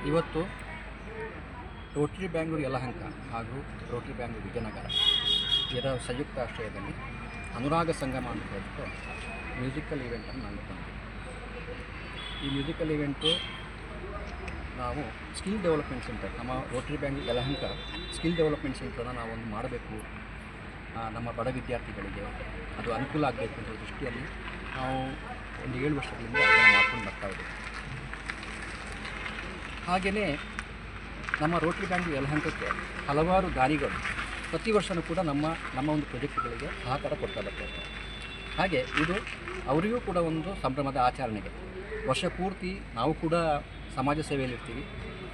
ಇವತ್ತು ರೋಟರಿ ಬ್ಯಾಂಗ್ಳೂರು ಯಲಹಂಕ ಹಾಗೂ ರೋಟರಿ ಬ್ಯಾಂಗ್ಳೂರು ವಿಜಯನಗರ ಇದರ ಸಂಯುಕ್ತ ಆಶ್ರಯದಲ್ಲಿ ಅನುರಾಗ ಸಂಗಮ ಅಂತ ಹೇಳ್ಬಿಟ್ಟು ಮ್ಯೂಸಿಕಲ್ ಈವೆಂಟನ್ನು ಮಾಡಿಕೊಂಡಿದ್ದೀವಿ. ಈ ಮ್ಯೂಸಿಕಲ್ ಈವೆಂಟು ನಾವು ಸ್ಕಿಲ್ ಡೆವಲಪ್ಮೆಂಟ್ ಸೆಂಟರ್, ನಮ್ಮ Rotary Bangalore Yelahanka skill development ಸೆಂಟರನ್ನು ನಾವೊಂದು ಮಾಡಬೇಕು, ನಮ್ಮ ಬಡ ವಿದ್ಯಾರ್ಥಿಗಳಿಗೆ ಅದು ಅನುಕೂಲ ಆಗಬೇಕು ಅಂತ ದೃಷ್ಟಿಯಲ್ಲಿ ನಾವು ಒಂದು 7 ವರ್ಷಗಳಿಂದ ಅದನ್ನು ಮಾಡ್ಕೊಂಡು ಬರ್ತಾಯಿದ್ದೀವಿ. ಹಾಗೆಯೇ ನಮ್ಮ ರೋಟರಿ ಬ್ಯಾಂಗ್ಳೂರು ಯಲಹಂಕಕ್ಕೆ ಹಲವಾರು ದಾನಿಗಳು ಪ್ರತಿ ವರ್ಷವೂ ಕೂಡ ನಮ್ಮ ಒಂದು ಪ್ರಾಜೆಕ್ಟ್ಗಳಿಗೆ ಸಹಕಾರ ಕೊಡ್ತಾ ಬರ್ತಾರೆ. ಹಾಗೆ ಇದು ಅವರಿಗೂ ಕೂಡ ಒಂದು ಸಂಭ್ರಮದ ಆಚರಣೆಗೆ ವರ್ಷ ಪೂರ್ತಿ ನಾವು ಕೂಡ ಸಮಾಜ ಸೇವೆಯಲ್ಲಿರ್ತೀವಿ,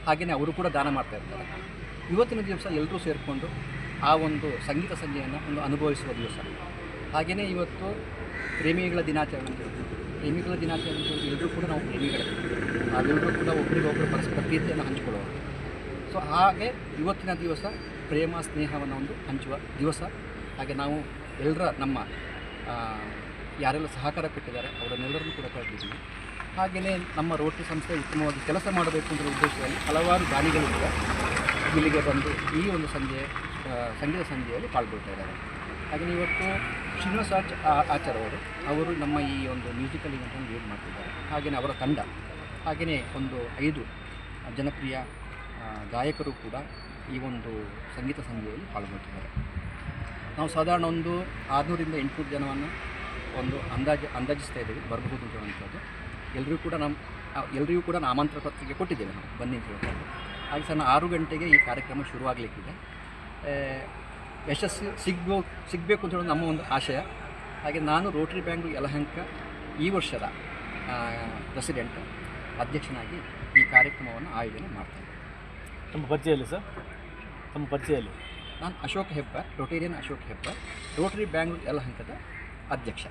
ಹಾಗೆಯೇ ಅವರು ಕೂಡ ದಾನ ಮಾಡ್ತಾಯಿರ್ತಾರೆ. ಇವತ್ತಿನ ದಿವಸ ಎಲ್ಲರೂ ಸೇರಿಕೊಂಡು ಆ ಒಂದು ಸಂಗೀತ ಸಂಜೆಯನ್ನು ಒಂದು ಅನುಭವಿಸುವ ದಿವಸ. ಹಾಗೆಯೇ ಇವತ್ತು ಪ್ರೇಮಿಗಳ ದಿನಾಚರಣೆ ಎಲ್ಲರೂ ಕೂಡ ನಾವು ಪ್ರೇಮಿಗಳೇ, ನಾವೆಲ್ಲರೂ ಕೂಡ ಒಬ್ಬರಿಗೊಬ್ಬರು ಪರಸ್ಪರ ಪ್ರೀತಿಯನ್ನು ಹಂಚಿಕೊಳ್ಳೋರು. ಸೊ ಹಾಗೆ ಇವತ್ತಿನ ದಿವಸ ಪ್ರೇಮ ಸ್ನೇಹವನ್ನು ಒಂದು ಹಂಚುವ ದಿವಸ. ಹಾಗೆ ನಾವು ನಮ್ಮ ಯಾರೆಲ್ಲ ಸಹಕಾರ ಕೊಟ್ಟಿದ್ದಾರೆ ಅವರನ್ನೆಲ್ಲರನ್ನೂ ಕೂಡ ಕರೆದಿದ್ದೀವಿ. ಹಾಗೆಯೇ ನಮ್ಮ ರೋಟರಿ ಸಂಸ್ಥೆ ಉತ್ತಮವಾಗಿ ಕೆಲಸ ಮಾಡಬೇಕು ಅಂತ ಉದ್ದೇಶದಲ್ಲಿ ಹಲವಾರು ದಾನಿಗಳು ಕೂಡ ಇಲ್ಲಿಗೆ ಬಂದು ಈ ಒಂದು ಸಂಗೀತ ಸಂಜೆಯಲ್ಲಿ ಪಾಲ್ಗೊಳ್ತಾ ಇದ್ದಾರೆ. ಹಾಗೆಯೇ ಇವತ್ತು ಶ್ರೀನಿವಾಸ ಆಚಾರ್ ಅವರು ನಮ್ಮ ಈ ಒಂದು ಮ್ಯೂಸಿಕಲ್ ಈವೆಂಟನ್ನು ಲೀಡ್ ಮಾಡ್ತಿದ್ದಾರೆ. ಹಾಗೆಯೇ ಅವರ ತಂಡ, ಹಾಗೆಯೇ ಒಂದು 5 ಜನಪ್ರಿಯ ಗಾಯಕರು ಕೂಡ ಈ ಒಂದು ಸಂಗೀತ ಸಂಜೆಯಲ್ಲಿ ಪಾಲ್ಗೊಳ್ತಿದ್ದಾರೆ. ನಾವು ಸಾಧಾರಣ ಒಂದು 600ರಿಂದ 800 ಜನವನ್ನು ಒಂದು ಅಂದಾಜಿಸ್ತಾ ಇದ್ದೀವಿ ಬರಬಹುದು ಅನ್ನುವಂಥದ್ದು. ಎಲ್ಲರಿಗೂ ಕೂಡ ಆಮಂತ್ರಣ ಪತ್ರಿಕೆ ಕೊಟ್ಟಿದ್ದೇವೆ ನಾವು ಬನ್ನಿ ಅಂತ ಹೇಳ್ಕೊಂಡು. ಹಾಗೆ ಸಹ 6 ಗಂಟೆಗೆ ಈ ಕಾರ್ಯಕ್ರಮ ಶುರುವಾಗಲಿಕ್ಕಿದೆ. ಯಶಸ್ಸು ಸಿಗಬೇಕು ಅಂತ ಹೇಳೋದು ನಮ್ಮ ಒಂದು ಆಶಯ. ಹಾಗೆ ನಾನು ರೋಟರಿ ಬ್ಯಾಂಗ್ಳೂರು ಯಲಹಂಕ ಈ ವರ್ಷದ ಪ್ರೆಸಿಡೆಂಟ್ ಅಧ್ಯಕ್ಷನಾಗಿ ಈ ಕಾರ್ಯಕ್ರಮವನ್ನು ಆಯೋಜನೆ ಮಾಡ್ತೇನೆ. ತಮ್ಮ ಪರಿಚಯಲ್ಲಿ ಸರ್, ತಮ್ಮ ಪರಿಚಯಲ್ಲಿ ನಾನು ಅಶೋಕ್ ಹೆಬ್ಬಾರ್, ರೊಟೇರಿಯನ್ ಅಶೋಕ್ ಹೆಬ್ಬಾರ್, ರೋಟರಿ ಬ್ಯಾಂಗ್ಳೂರು ಯಲಹಂಕದ ಅಧ್ಯಕ್ಷ.